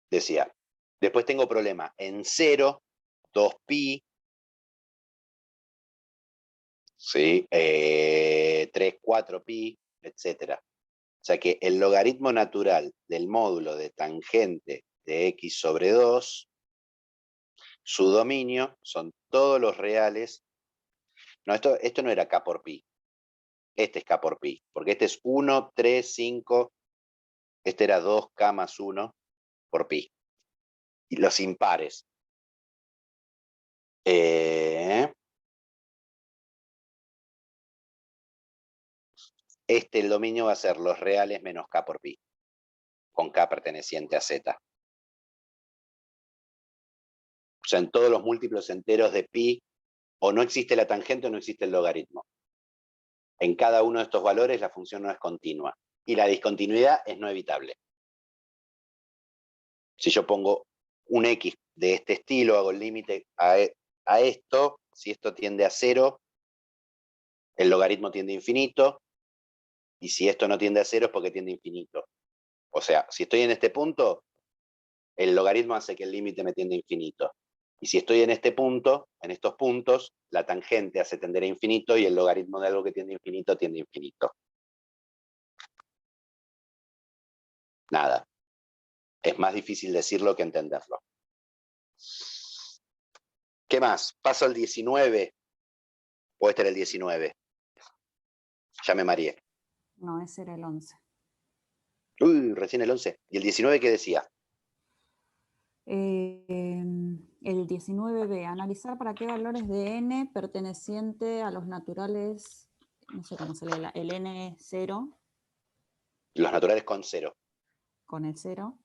decía, después tengo problema en 0, 2pi, ¿sí? 3, 4pi, etc. O sea que el logaritmo natural del módulo de tangente de x sobre 2, su dominio son todos los reales. No, esto no era k por pi. Este es k por pi, porque este es 1, 3, 5, este era 2k más 1 por pi. Y los impares. El dominio va a ser los reales menos k por pi, con k perteneciente a z. O sea, en todos los múltiplos enteros de pi, o no existe la tangente o no existe el logaritmo. En cada uno de estos valores la función no es continua. Y la discontinuidad es no evitable. Si yo pongo un x de este estilo, hago el límite a esto, si esto tiende a 0, el logaritmo tiende a infinito, y si esto no tiende a 0 es porque tiende a infinito. O sea, si estoy en este punto, el logaritmo hace que el límite me tienda a infinito. Y si estoy en este punto, en estos puntos, la tangente hace tender a infinito y el logaritmo de algo que tiende a infinito tiende a infinito. Nada. Es más difícil decirlo que entenderlo. ¿Qué más? ¿Paso al 19? ¿O este era el 19? Ya me mareé. No, ese era el 11. Uy, recién el 11. ¿Y el 19 qué decía? El 19b, analizar para qué valores de n perteneciente a los naturales, no sé cómo se lee, el n0. Los naturales con 0. Con el 0.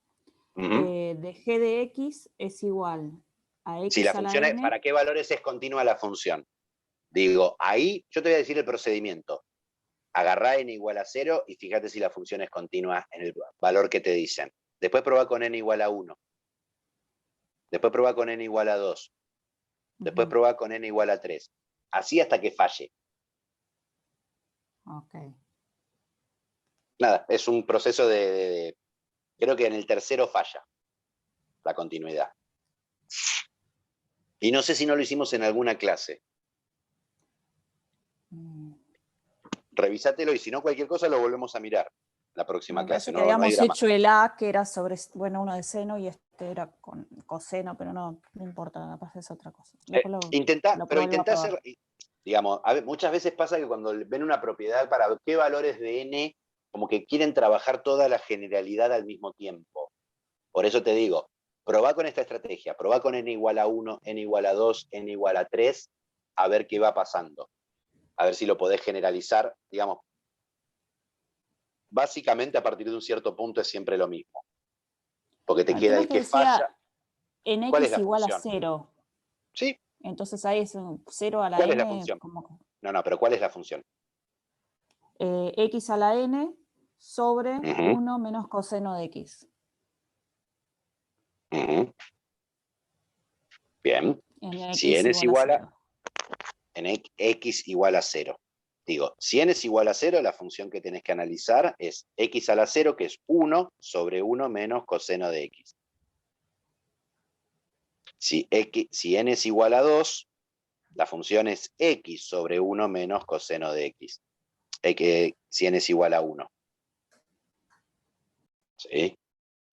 Uh-huh. De g de x es igual a x Si la a la función es, n. ¿para qué valores es continua la función? Digo, ahí yo te voy a decir el procedimiento. Agarrá n igual a 0 y fíjate si la función es continua en el valor que te dicen. Después probá con n igual a 1. Después probá con n igual a 2. Después probá con n igual a 3. Así hasta que falle. Ok. Nada, es un proceso creo que en el tercero falla la continuidad. Y no sé si no lo hicimos en alguna clase. Revisátelo y si no cualquier cosa lo volvemos a mirar la próxima Me clase. parece que No hay habíamos drama. hecho el A, que era sobre, bueno, uno de seno, y este era con coseno, pero no importa, capaz es otra cosa. Después lo Intentá vuelvo a probar. hacer, digamos, muchas veces pasa que cuando ven una propiedad para qué valores de n, como que quieren trabajar toda la generalidad al mismo tiempo. Por eso te digo, probá con esta estrategia, probá con n igual a 1, n igual a 2, n igual a 3, a ver qué va pasando. A ver si lo podés generalizar, digamos. Básicamente a partir de un cierto punto es siempre lo mismo. Porque te Bueno, el queda tema el es que que decía falla. en ¿Cuál es x la igual a función? 0. Sí. Entonces ahí es un 0 a la ¿Cuál es la n, función? como No, pero ¿cuál es la función? x a la n sobre Uh-huh. 1 menos coseno de x. Uh-huh. Bien. En Si x n es igual a igual a 0. en x igual a 0. Digo, si n es igual a 0, la función que tenés que analizar es x a la 0, que es 1 sobre 1 menos coseno de x. Si n es igual a 2, la función es x sobre 1 menos coseno de x. Si n es igual a 1. ¿Sí?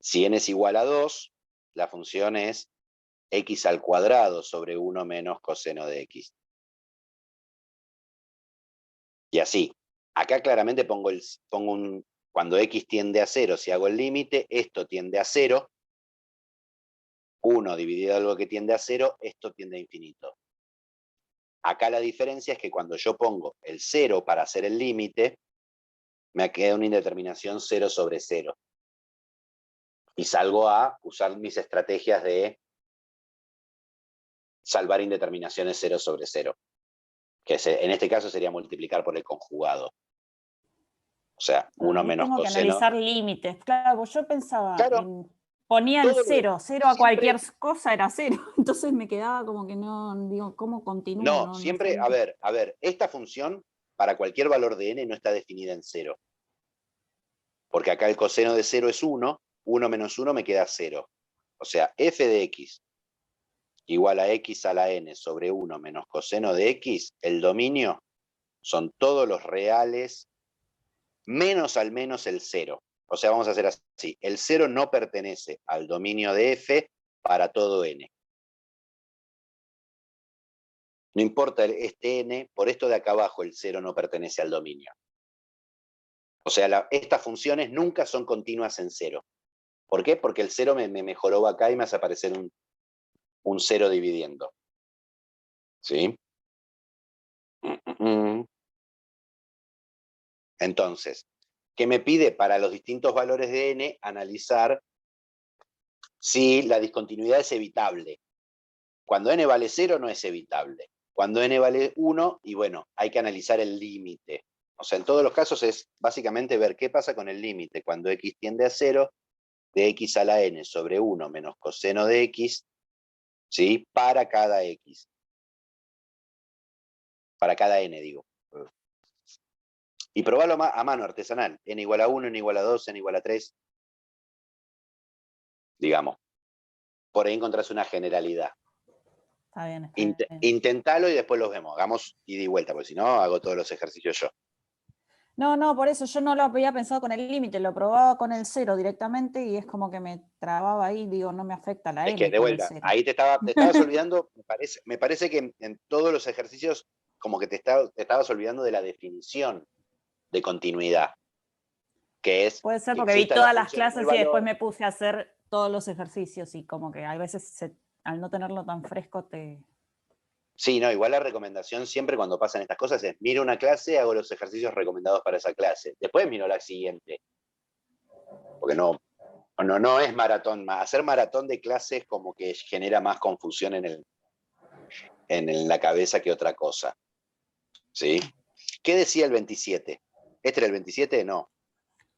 Si n es igual a 2, la función es x al cuadrado sobre 1 menos coseno de x. Y así. Acá claramente pongo cuando x tiende a 0, si hago el límite, esto tiende a 0, 1 dividido algo que tiende a 0, esto tiende a infinito. Acá la diferencia es que cuando yo pongo el 0 para hacer el límite, me queda una indeterminación 0 sobre 0. Y salgo a usar mis estrategias de salvar indeterminaciones 0 sobre 0. Que en este caso sería multiplicar por el conjugado. O sea, Claro, 1 ahí menos tengo que coseno. analizar límites. Claro, pues yo pensaba Claro, ponía el todo 0, 0 a siempre. cualquier cosa era 0. Entonces me quedaba como que no, digo, ¿cómo continúo? No, No siempre, sabía. a ver, esta función para cualquier valor de n no está definida en 0. Porque acá el coseno de 0 es 1, 1 menos 1 me queda 0. O sea, f de x igual a x a la n sobre 1 menos coseno de x, el dominio son todos los reales menos al menos el 0. O sea, vamos a hacer así. El 0 no pertenece al dominio de f para todo n. No importa este n, por esto de acá abajo el 0 no pertenece al dominio. O sea, estas funciones nunca son continuas en 0. ¿Por qué? Porque el 0 me mejoró acá y me hace aparecer un 0 dividiendo. ¿Sí? Entonces, ¿qué me pide para los distintos valores de n? Analizar si la discontinuidad es evitable. Cuando n vale 0 no es evitable. Cuando n vale 1, y bueno, hay que analizar el límite. O sea, en todos los casos es básicamente ver qué pasa con el límite cuando x tiende a 0, de x a la n sobre 1 menos coseno de x, ¿sí? Para cada x. Para cada n, digo. Y probarlo a mano, artesanal. N igual a 1, n igual a 2, n igual a 3. Digamos. Por ahí encontrás una generalidad. Está bien, está bien. Intentalo y después los vemos. Hagamos ida y vuelta, porque si no, hago todos los ejercicios yo. No, por eso yo no lo había pensado con el límite, lo probaba con el 0 directamente y es como que me trababa ahí, digo, no me afecta la Es que, n de con el vuelta, 0. ahí te estabas olvidando, me parece que en todos los ejercicios como que te estabas olvidando de la definición de continuidad, que es Puede ser que porque vi exista la todas las función en el clases y después valor. me puse a hacer todos los ejercicios y como que a veces al no tenerlo tan fresco Sí, no, igual la recomendación siempre cuando pasan estas cosas es miro una clase, hago los ejercicios recomendados para esa clase. Después miro la siguiente. Porque no es maratón. Hacer maratón de clases como que genera más confusión en la cabeza que otra cosa. ¿Sí? ¿Qué decía el 27? ¿Este era el 27? No.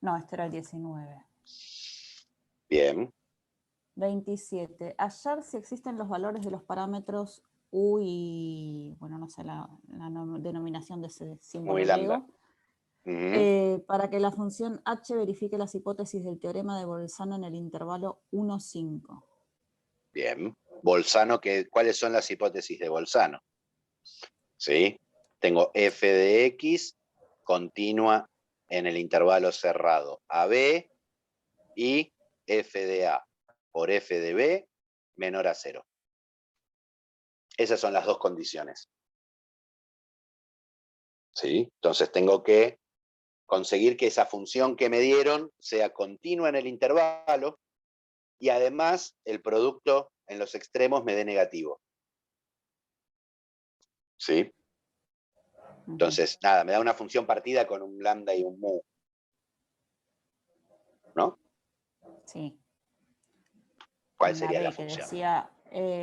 No, este era el 19. Bien. 27. Hallar si existen los valores de los parámetros u y, bueno, no sé la denominación de ese símbolo Muy lambda. griego, para que la función h verifique las hipótesis del teorema de Bolzano en el intervalo 1,5. Bien. Bolzano, ¿cuáles son las hipótesis de Bolzano? ¿Sí? Tengo f de x continua en el intervalo cerrado AB y f de A por f de B menor a 0. Esas son las dos condiciones. ¿Sí? Entonces tengo que conseguir que esa función que me dieron sea continua en el intervalo y además el producto en los extremos me dé negativo. ¿Sí? Entonces, nada, me da una función partida con un lambda y un mu. ¿No? Sí. ¿Cuál En la sería la B que función? decía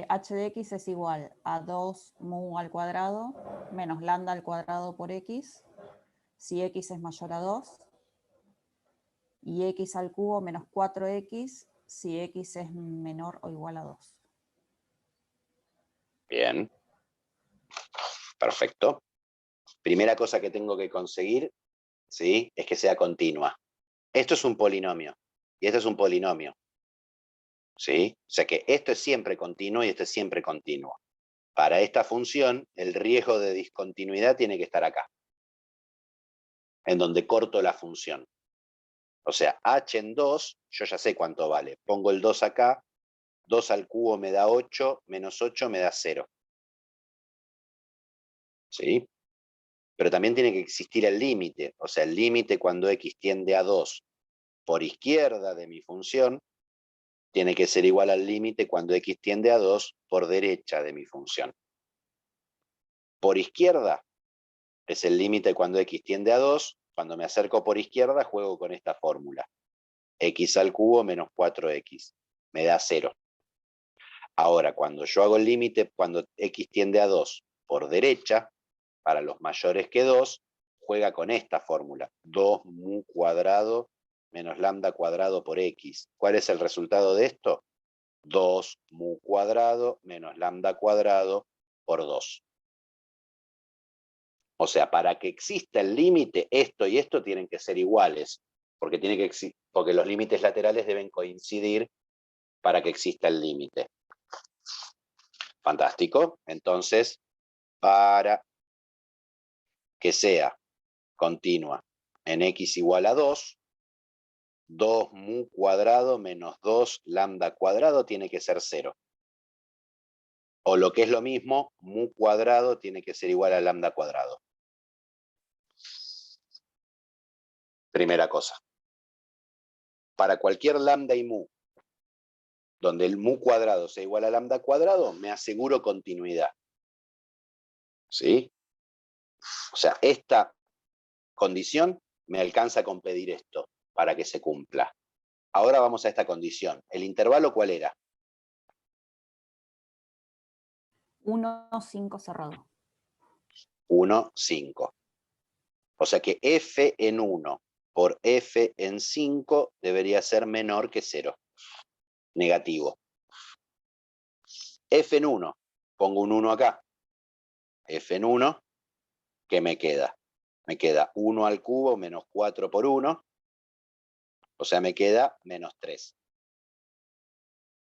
h de x es igual a 2 mu al cuadrado menos lambda al cuadrado por x, si x es mayor a 2, y x al cubo menos 4x si x es menor o igual a 2. Bien. Perfecto. Primera cosa que tengo que conseguir, ¿sí? Es que sea continua. Esto es un polinomio y esto es un polinomio. ¿Sí? O sea que esto es siempre continuo y esto es siempre continuo. Para esta función, el riesgo de discontinuidad tiene que estar acá, en donde corto la función. O sea, h en 2, yo ya sé cuánto vale. Pongo el 2 acá, 2 al cubo me da 8, menos 8 me da 0. ¿Sí? Pero también tiene que existir el límite. O sea, el límite cuando x tiende a 2 por izquierda de mi función tiene que ser igual al límite cuando x tiende a 2 por derecha de mi función. Por izquierda es el límite cuando x tiende a 2. Cuando me acerco por izquierda juego con esta fórmula. X al cubo menos 4x. Me da 0. Ahora, cuando yo hago el límite, cuando x tiende a 2 por derecha, para los mayores que 2, juega con esta fórmula. 2 mu cuadrado menos lambda cuadrado por x. ¿Cuál es el resultado de esto? 2 mu cuadrado menos lambda cuadrado por 2. O sea, para que exista el límite, esto y esto tienen que ser iguales, porque los límites laterales deben coincidir para que exista el límite. Fantástico. Entonces, para que sea continua en x igual a 2, 2 mu cuadrado menos 2 lambda cuadrado tiene que ser 0. O lo que es lo mismo, mu cuadrado tiene que ser igual a lambda cuadrado. Primera cosa. Para cualquier lambda y mu, donde el mu cuadrado sea igual a lambda cuadrado, me aseguro continuidad. ¿Sí? O sea, esta condición me alcanza con pedir esto para que se cumpla. Ahora vamos a esta condición. ¿El intervalo cuál era? 1, 5 cerrado. 1, 5. O sea que f en 1 por f en 5 debería ser menor que 0. Negativo. F en 1. Pongo un 1 acá. F en 1. ¿Qué me queda? Me queda 1 al cubo menos 4 por 1. O sea, me queda menos 3.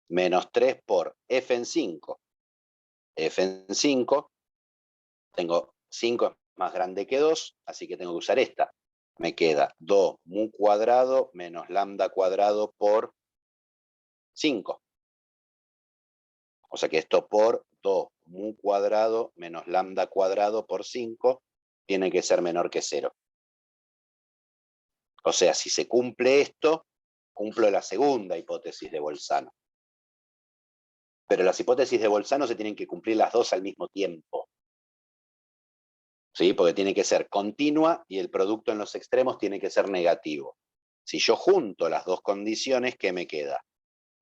Menos 3 por f en 5. F en 5. Tengo 5 es más grande que 2, así que tengo que usar esta. Me queda 2 mu cuadrado menos lambda cuadrado por 5. O sea que esto por 2 mu cuadrado menos lambda cuadrado por 5 tiene que ser menor que 0. O sea, si se cumple esto, cumplo la segunda hipótesis de Bolzano. Pero las hipótesis de Bolzano se tienen que cumplir las dos al mismo tiempo. ¿Sí? Porque tiene que ser continua y el producto en los extremos tiene que ser negativo. Si yo junto las dos condiciones, ¿qué me queda?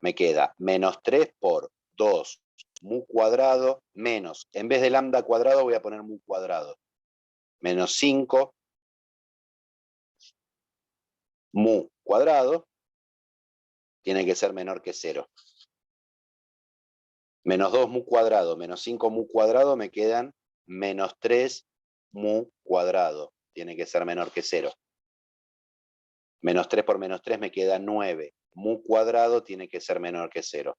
Me queda menos 3 por 2 mu cuadrado menos, en vez de lambda cuadrado voy a poner mu cuadrado, menos 5 mu cuadrado tiene que ser menor que 0. Menos 2 mu cuadrado menos 5 mu cuadrado me quedan menos 3 mu cuadrado. Tiene que ser menor que 0. Menos 3 por menos 3 me queda 9. Mu cuadrado tiene que ser menor que 0.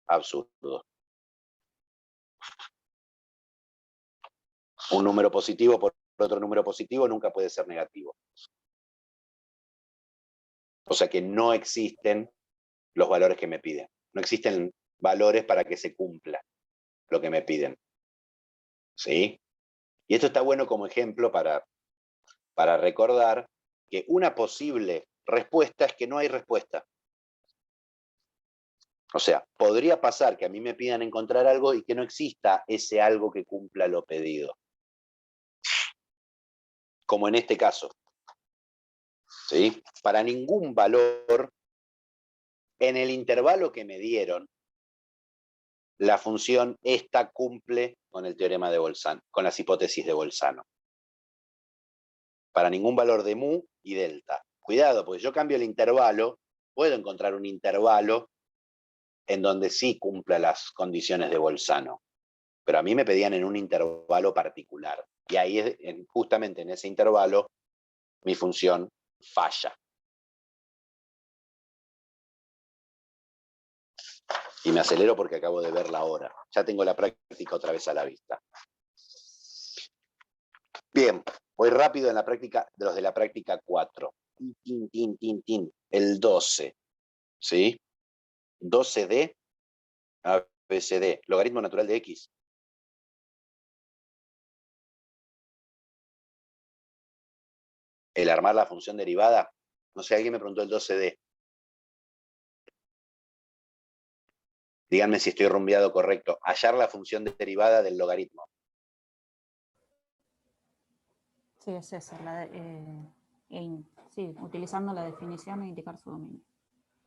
Absurdo. Un número positivo por otro número positivo nunca puede ser negativo. O sea que no existen los valores que me piden. No existen valores para que se cumpla lo que me piden. ¿Sí? Y esto está bueno como ejemplo para recordar que una posible respuesta es que no hay respuesta. O sea, podría pasar que a mí me pidan encontrar algo y que no exista ese algo que cumpla lo pedido. Como en este caso. ¿Sí? Para ningún valor en el intervalo que me dieron, la función esta cumple con el teorema de Bolzano, con las hipótesis de Bolzano. Para ningún valor de mu y delta. Cuidado, porque yo cambio el intervalo, puedo encontrar un intervalo en donde sí cumpla las condiciones de Bolzano. Pero a mí me pedían en un intervalo particular. Y ahí, justamente en ese intervalo, mi función falla. Y me acelero porque acabo de ver la hora. Ya tengo la práctica otra vez a la vista. Bien, voy rápido en la práctica, de los de la práctica 4. El 12. ¿Sí? 12D, ABCD, logaritmo natural de X. El armar la función derivada. No sé, alguien me preguntó el 12D. Díganme si estoy rumbeado correcto. Hallar la función derivada del logaritmo. Sí, es esa. Sí, utilizando la definición e indicar su dominio.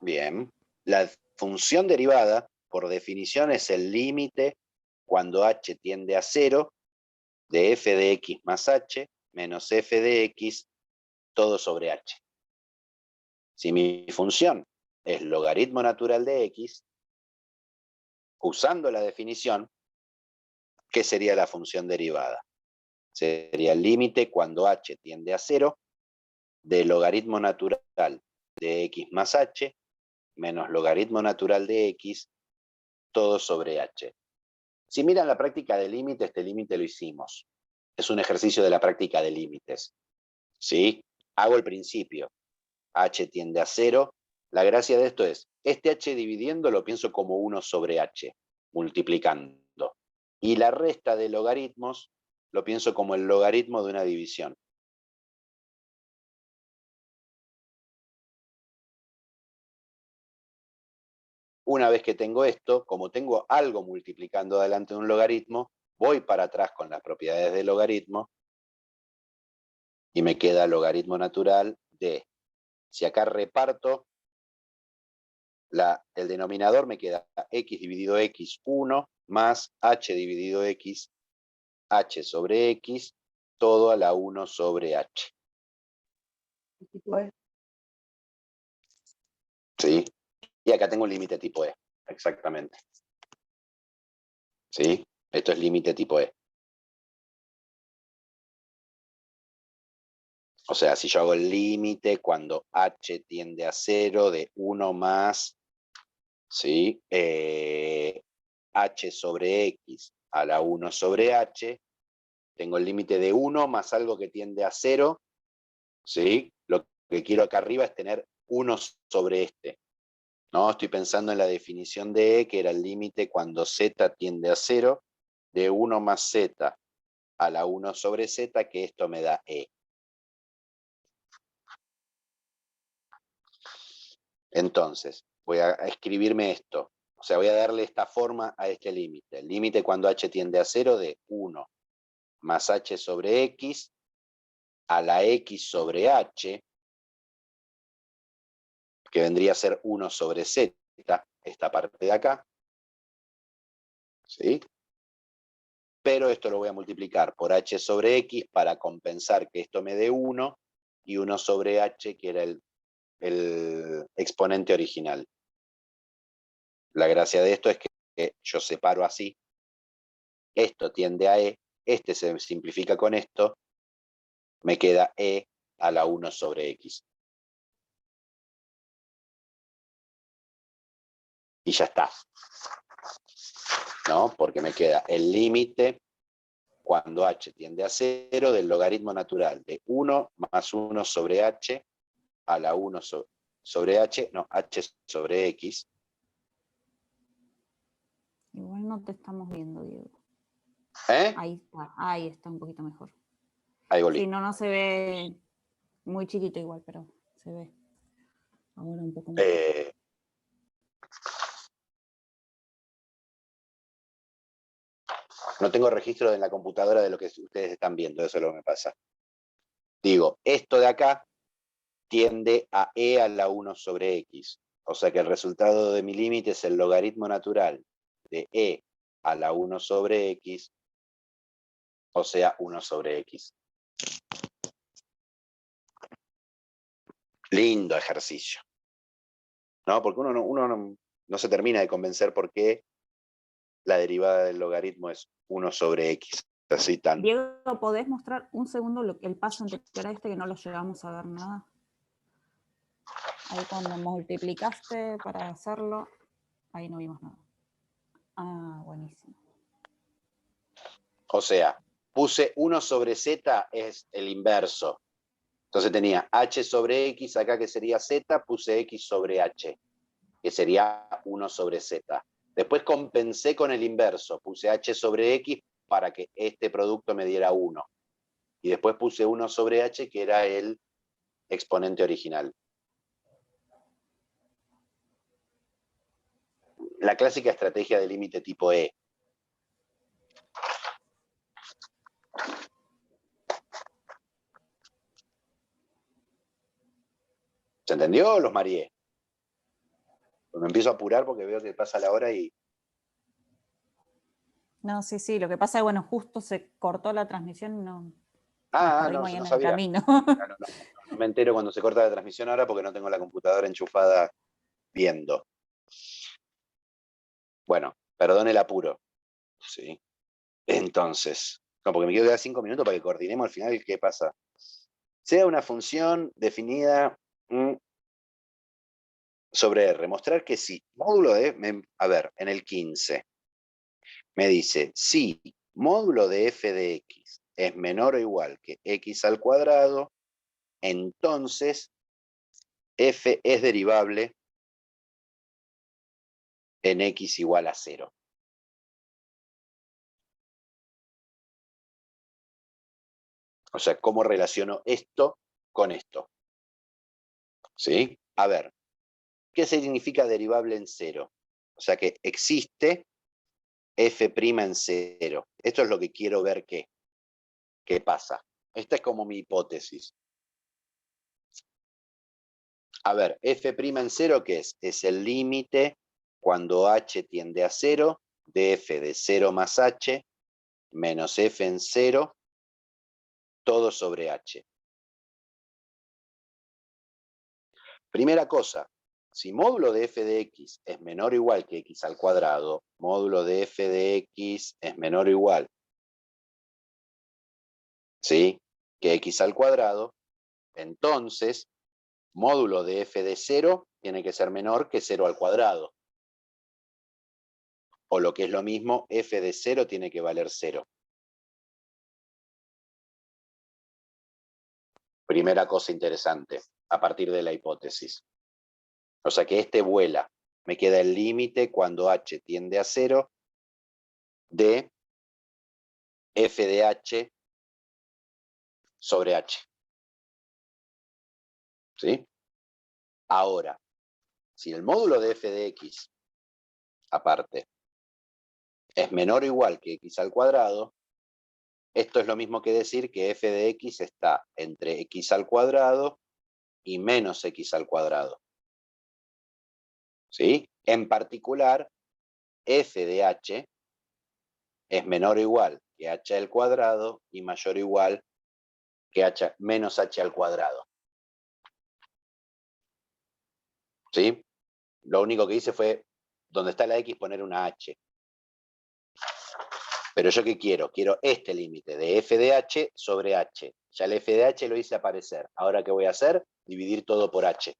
Bien. La función derivada, por definición, es el límite cuando h tiende a 0 de f de x más h menos f de x todo sobre h. Si mi función es logaritmo natural de x, usando la definición, ¿qué sería la función derivada? Sería el límite cuando h tiende a 0 del logaritmo natural de x más h menos logaritmo natural de x, todo sobre h. Si miran la práctica de límite, este límite lo hicimos. Es un ejercicio de la práctica de límites. ¿Sí? Hago el principio. H tiende a 0. La gracia de esto es, este h dividiendo lo pienso como 1 sobre h, multiplicando. Y la resta de logaritmos lo pienso como el logaritmo de una división. Una vez que tengo esto, como tengo algo multiplicando adelante de un logaritmo, voy para atrás con las propiedades del logaritmo y me queda el logaritmo natural de, si acá reparto, el denominador me queda x dividido x 1 más h dividido x, h sobre x, todo a la 1 sobre h. ¿Sí? Y acá tengo un límite tipo E, exactamente. ¿Sí? Esto es límite tipo E. O sea, si yo hago el límite cuando h tiende a 0 de 1 más, ¿sí? H sobre x a la 1 sobre h, tengo el límite de 1 más algo que tiende a 0, ¿sí? Lo que quiero acá arriba es tener 1 sobre este. ¿No? Estoy pensando en la definición de E, que era el límite cuando z tiende a 0, de 1 más z a la 1 sobre z, que esto me da E. Entonces, voy a escribirme esto. O sea, voy a darle esta forma a este límite. El límite cuando h tiende a 0 de 1 más h sobre x a la x sobre h, que vendría a ser 1 sobre z, esta parte de acá. ¿Sí? Pero esto lo voy a multiplicar por h sobre x para compensar que esto me dé 1 y 1 sobre h, que era el exponente original. La gracia de esto es que yo separo así. Esto tiende a E, este se simplifica con esto, me queda E a la 1 sobre X. Y ya está. ¿No? Porque me queda el límite cuando h tiende a 0 del logaritmo natural de 1 más 1 sobre h a la 1 sobre h, no, h sobre x. Igual no te estamos viendo, Diego. ¿Eh? Ahí está un poquito mejor. Ahí volví. Sí, no se ve muy chiquito igual, pero se ve ahora un poco mejor. No tengo registro en la computadora de lo que ustedes están viendo, eso es lo que me pasa. Digo, esto de acá tiende a e a la 1 sobre x. O sea que el resultado de mi límite es el logaritmo natural de e a la 1 sobre x, o sea, 1 sobre x. Lindo ejercicio. ¿No? Porque uno no se termina de convencer por qué la derivada del logaritmo es 1 sobre x. Así tan. Diego, ¿podés mostrar un segundo el paso anterior a este que no lo llegamos a ver nada? Ahí cuando multiplicaste para hacerlo, ahí no vimos nada. Ah, buenísimo. O sea, puse 1 sobre z, es el inverso. Entonces tenía h sobre x acá, que sería z, puse x sobre h, que sería 1 sobre z. Después compensé con el inverso, puse h sobre x para que este producto me diera 1. Y después puse 1 sobre h, que era el exponente original. La clásica estrategia de límite tipo E. ¿Se entendió o los mareé? Pues me empiezo a apurar porque veo que pasa la hora y... No, sí, lo que pasa es que, bueno, justo se cortó la transmisión y nos No, perdimos ahí en el sabía. camino. No me entero cuando se corta la transmisión ahora porque no tengo la computadora enchufada viendo. Bueno, perdón el apuro. Sí. Entonces, no, porque me quiero quedar 5 minutos para que coordinemos al final qué pasa. Sea una función definida sobre R, mostrar que si módulo de, a ver, en el 15, me dice, si módulo de f de x es menor o igual que x al cuadrado, entonces f es derivable en x igual a 0. O sea, ¿cómo relaciono esto con esto? ¿Sí? A ver, ¿qué significa derivable en 0? O sea que existe f' en 0. Esto es lo que quiero ver qué pasa. Esta es como mi hipótesis. A ver, f' en 0, ¿qué es? Es el límite cuando h tiende a 0 de f de 0 más h menos f en 0 todo sobre h. Primera cosa, si módulo de f de x es menor o igual que x al cuadrado, módulo de f de x es menor o igual, ¿sí?, que x al cuadrado, entonces módulo de f de 0 tiene que ser menor que 0 al cuadrado. O lo que es lo mismo, f de 0 tiene que valer 0. Primera cosa interesante, a partir de la hipótesis. O sea que este vuela. Me queda el límite cuando h tiende a 0 de f de h sobre h. ¿Sí? Ahora, si el módulo de f de x, aparte, es menor o igual que x al cuadrado, esto es lo mismo que decir que f de x está entre x al cuadrado y menos x al cuadrado. ¿Sí? En particular, f de h es menor o igual que h al cuadrado y mayor o igual que h menos h al cuadrado. ¿Sí? Lo único que hice fue, donde está la x, poner una h. Pero yo ¿qué quiero? Quiero este límite de f de h sobre h. Ya el f de h lo hice aparecer. Ahora, ¿qué voy a hacer? Dividir todo por h.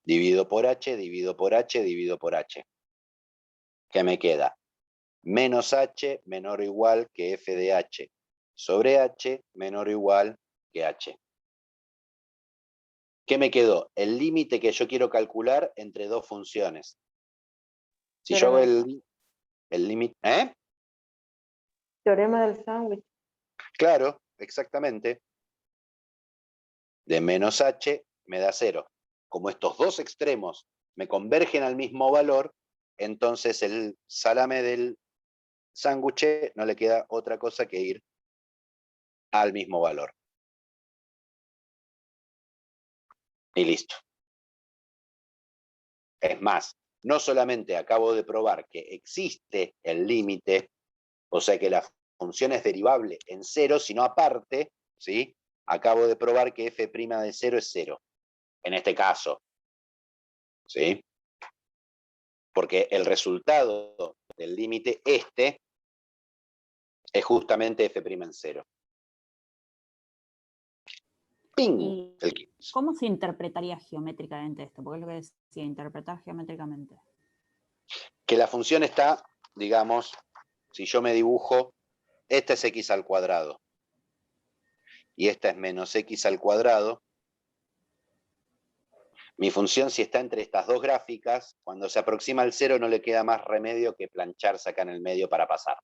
Divido por h, divido por h, divido por h. ¿Qué me queda? Menos h menor o igual que f de h sobre h menor o igual que h. ¿Qué me quedó? El límite que yo quiero calcular entre dos funciones. Si yo hago el límite... ¿Eh? Teorema del sándwich. Claro, exactamente. De menos h me da 0. Como estos dos extremos me convergen al mismo valor, entonces el salame del sándwich no le queda otra cosa que ir al mismo valor. Y listo. Es más, no solamente acabo de probar que existe el límite, o sea que la función es derivable en 0, sino aparte, ¿sí?, acabo de probar que f' de 0 es 0. En este caso, ¿sí? Porque el resultado del límite este es justamente f' en 0. ¡Ping! ¿Y El 15. cómo se interpretaría geométricamente esto? Porque es lo que decía, interpretar geométricamente. Que la función está, digamos, si yo me dibujo, esta es x al cuadrado y esta es menos x al cuadrado. Mi función, si está entre estas dos gráficas, cuando se aproxima al 0 no le queda más remedio que plancharse acá en el medio para pasar.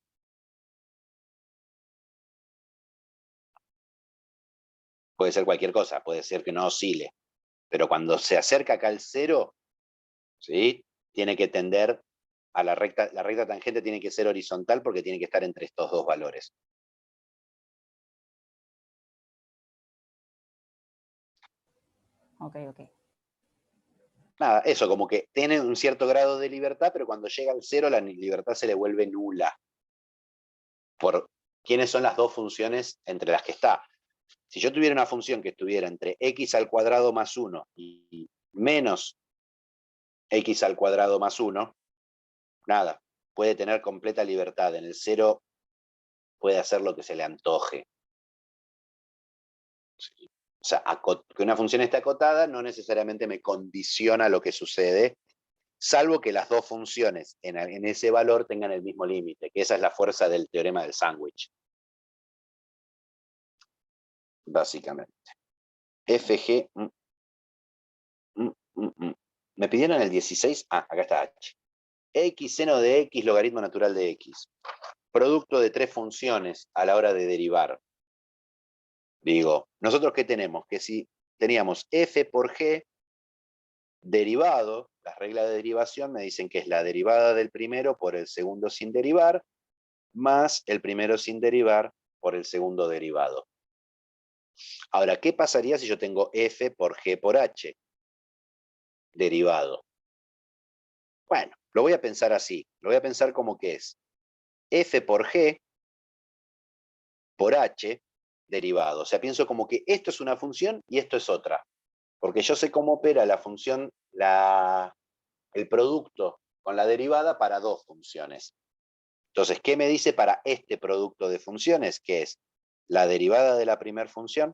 Puede ser cualquier cosa, puede ser que no oscile, pero cuando se acerca acá al 0, ¿sí?, tiene que tender a la recta tangente tiene que ser horizontal porque tiene que estar entre estos dos valores. Ok, ok. Nada, eso, como que tiene un cierto grado de libertad, pero cuando llega al 0 la libertad se le vuelve nula. Por quiénes son las dos funciones entre las que está. Si yo tuviera una función que estuviera entre x al cuadrado más 1 y menos x al cuadrado más 1, nada, puede tener completa libertad. En el 0 puede hacer lo que se le antoje. Sí. O sea, que una función esté acotada no necesariamente me condiciona lo que sucede, salvo que las dos funciones en ese valor tengan el mismo límite, que esa es la fuerza del teorema del sándwich. Básicamente. FG. Me pidieron el 16. Ah, acá está H. X seno de X logaritmo natural de X. Producto de tres funciones a la hora de derivar. Digo, ¿nosotros qué tenemos? Que si teníamos F por G derivado, las reglas de derivación me dicen que es la derivada del primero por el segundo sin derivar, más el primero sin derivar por el segundo derivado. Ahora, ¿qué pasaría si yo tengo F por G por H? Derivado. Bueno, lo voy a pensar así. Lo voy a pensar como que es F por G por H derivado. O sea, pienso como que esto es una función y esto es otra. Porque yo sé cómo opera la función, el producto con la derivada para dos funciones. Entonces, ¿qué me dice para este producto de funciones? Que es la derivada de la primera función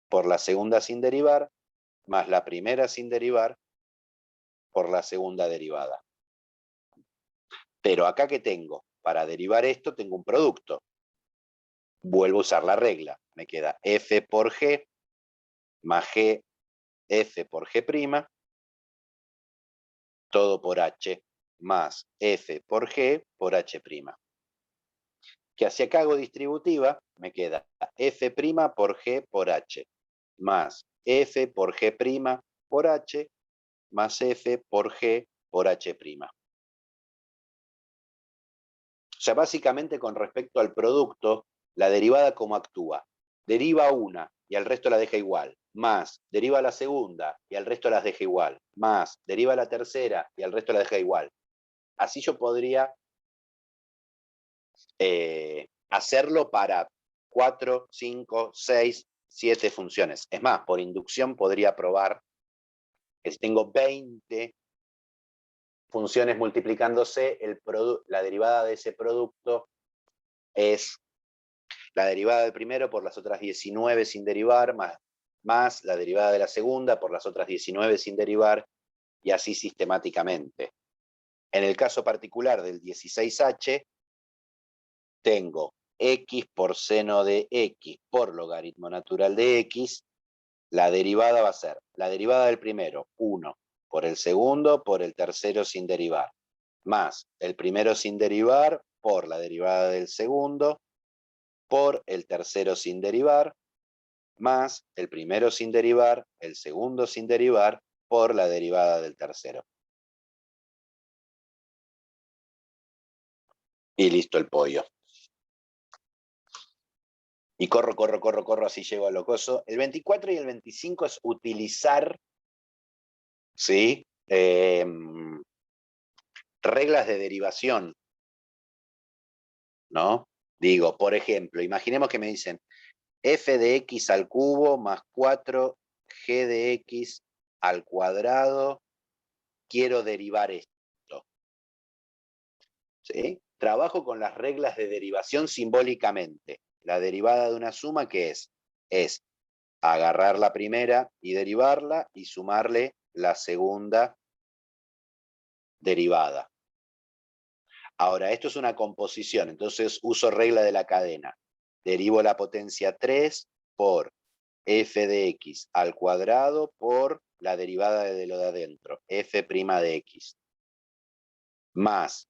por la segunda sin derivar, más la primera sin derivar por la segunda derivada. Pero acá que tengo, para derivar esto tengo un producto. Vuelvo a usar la regla. Me queda F por G más G, F por G', todo por H, más F por G por H'. Que hacia acá hago distributiva, me queda F' por G por H, más F por G' por H, más F por G por H'. O sea, básicamente con respecto al producto, la derivada cómo actúa. Deriva una y al resto la deja igual, más deriva la segunda y al resto las deja igual, más deriva la tercera y al resto la deja igual. Así yo podría hacerlo para 4, 5, 6, 7 funciones. Es más, por inducción podría probar que si tengo 20 funciones multiplicándose, la derivada de ese producto es la derivada del primero por las otras 19 sin derivar, más la derivada de la segunda por las otras 19 sin derivar, y así sistemáticamente. En el caso particular del 16H, tengo X por seno de X por logaritmo natural de X, la derivada va a ser la derivada del primero, 1, por el segundo, por el tercero sin derivar, más el primero sin derivar por la derivada del segundo, por el tercero sin derivar, más el primero sin derivar, el segundo sin derivar, por la derivada del tercero. Y listo el pollo. Y corro, así llego al locoso. El 24 y el 25 es utilizar, ¿sí? Reglas de derivación, ¿no? Digo, por ejemplo, imaginemos que me dicen f de x al cubo más 4 g de x al cuadrado, quiero derivar esto. ¿Sí? Trabajo con las reglas de derivación simbólicamente. La derivada de una suma, ¿qué es? Es agarrar la primera y derivarla y sumarle la segunda derivada. Ahora, esto es una composición, entonces uso regla de la cadena. Derivo la potencia 3 por f de x al cuadrado por la derivada de lo de adentro, f' de x. Más,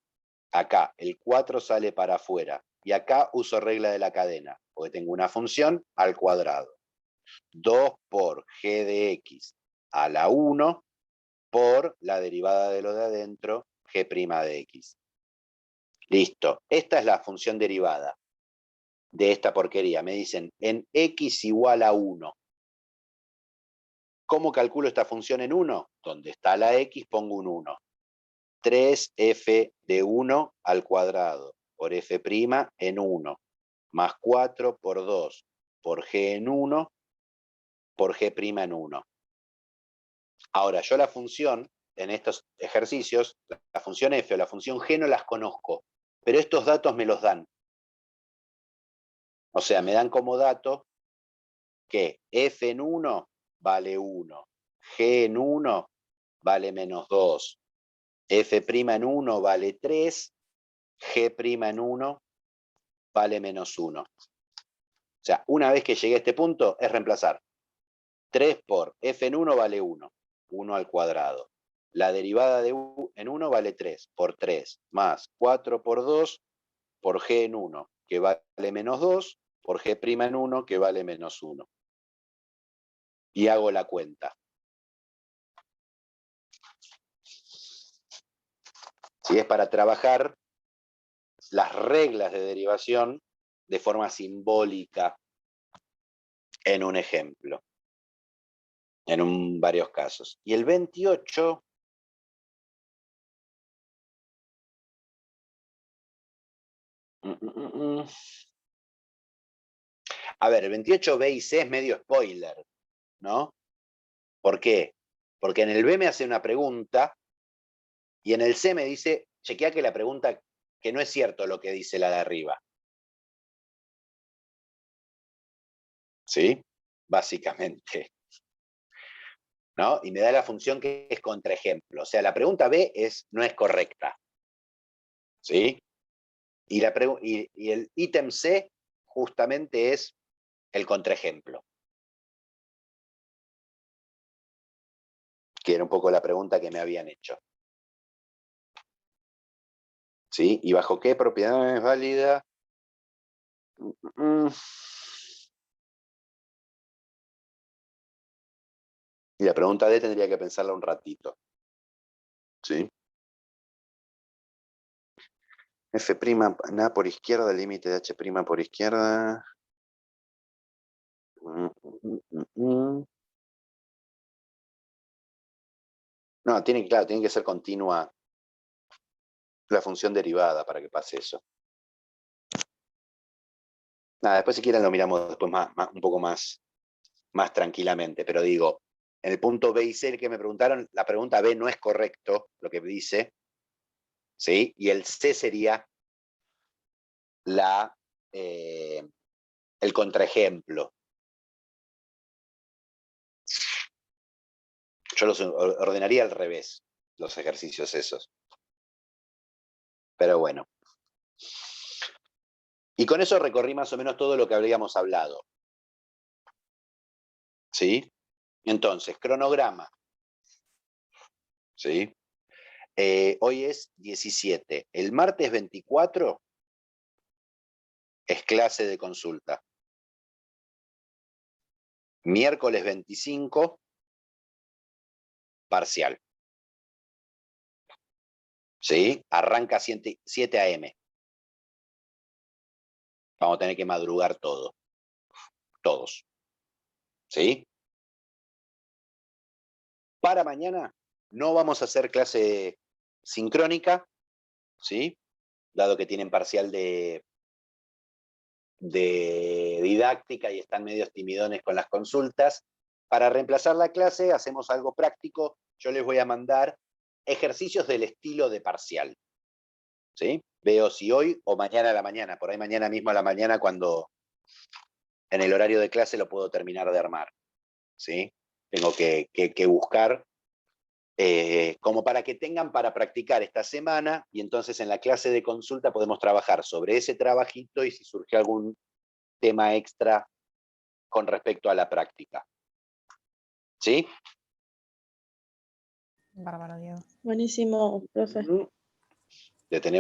acá, el 4 sale para afuera. Y acá uso regla de la cadena, porque tengo una función al cuadrado. 2 por g de x a la 1 por la derivada de lo de adentro, g' de x. Listo, esta es la función derivada de esta porquería. Me dicen, en x igual a 1. ¿Cómo calculo esta función en 1? Donde está la x pongo un 1. 3f de 1 al cuadrado por f' en 1, más 4 por 2 por g en 1, por g' en 1. Ahora, yo la función, en estos ejercicios, la función f o la función g no las conozco, pero estos datos me los dan. O sea, me dan como dato que f en 1 vale 1, g en 1 vale menos 2, f' en 1 vale 3, g' en 1 vale menos 1. O sea, una vez que llegué a este punto, es reemplazar. 3 por f en 1 vale 1, 1 al cuadrado. La derivada de u en 1 vale 3, por 3, más 4 por 2, por g en 1, que vale menos 2, por g' en 1, que vale menos 1. Y hago la cuenta. Si es para trabajar las reglas de derivación de forma simbólica en un ejemplo, en varios casos. Y el 28... A ver, el 28 B y C es medio spoiler, ¿no? ¿Por qué? Porque en el B me hace una pregunta y en el C me dice, chequea que la pregunta, que no es cierto lo que dice la de arriba. ¿Sí? Básicamente. ¿No? Y me da la función que es contraejemplo. O sea, la pregunta B no es correcta. ¿Sí? Y el ítem C justamente es el contraejemplo. Que era un poco la pregunta que me habían hecho. ¿Sí? ¿Y bajo qué propiedad es válida? Y la pregunta D tendría que pensarla un ratito. ¿Sí? F' A por izquierda, límite de H' por izquierda. No, claro, tiene que ser continua la función derivada para que pase eso. Nada, después si quieren lo miramos después un poco más tranquilamente, pero digo, en el punto B y C que me preguntaron, la pregunta B no es correcto lo que dice, ¿sí? Y el C sería el contraejemplo. Yo los ordenaría al revés, los ejercicios esos. Pero bueno. Y con eso recorrí más o menos todo lo que habíamos hablado. ¿Sí? Entonces, cronograma. ¿Sí? Hoy es 17. El martes 24 es clase de consulta. Miércoles 25, parcial. ¿Sí? Arranca 7 a.m. Vamos a tener que madrugar todos. ¿Sí? Para mañana no vamos a hacer clase sincrónica, ¿sí? Dado que tienen parcial de didáctica y están medio timidones con las consultas. Para reemplazar la clase hacemos algo práctico. Yo les voy a mandar ejercicios del estilo de parcial. ¿Sí? Veo si hoy o mañana a la mañana, por ahí mañana mismo a la mañana cuando en el horario de clase lo puedo terminar de armar. ¿Sí? Tengo que buscar como para que tengan para practicar esta semana y entonces en la clase de consulta podemos trabajar sobre ese trabajito y si surge algún tema extra con respecto a la práctica. ¿Sí? Bárbaro, Diego. Buenísimo, profe. Le tenemos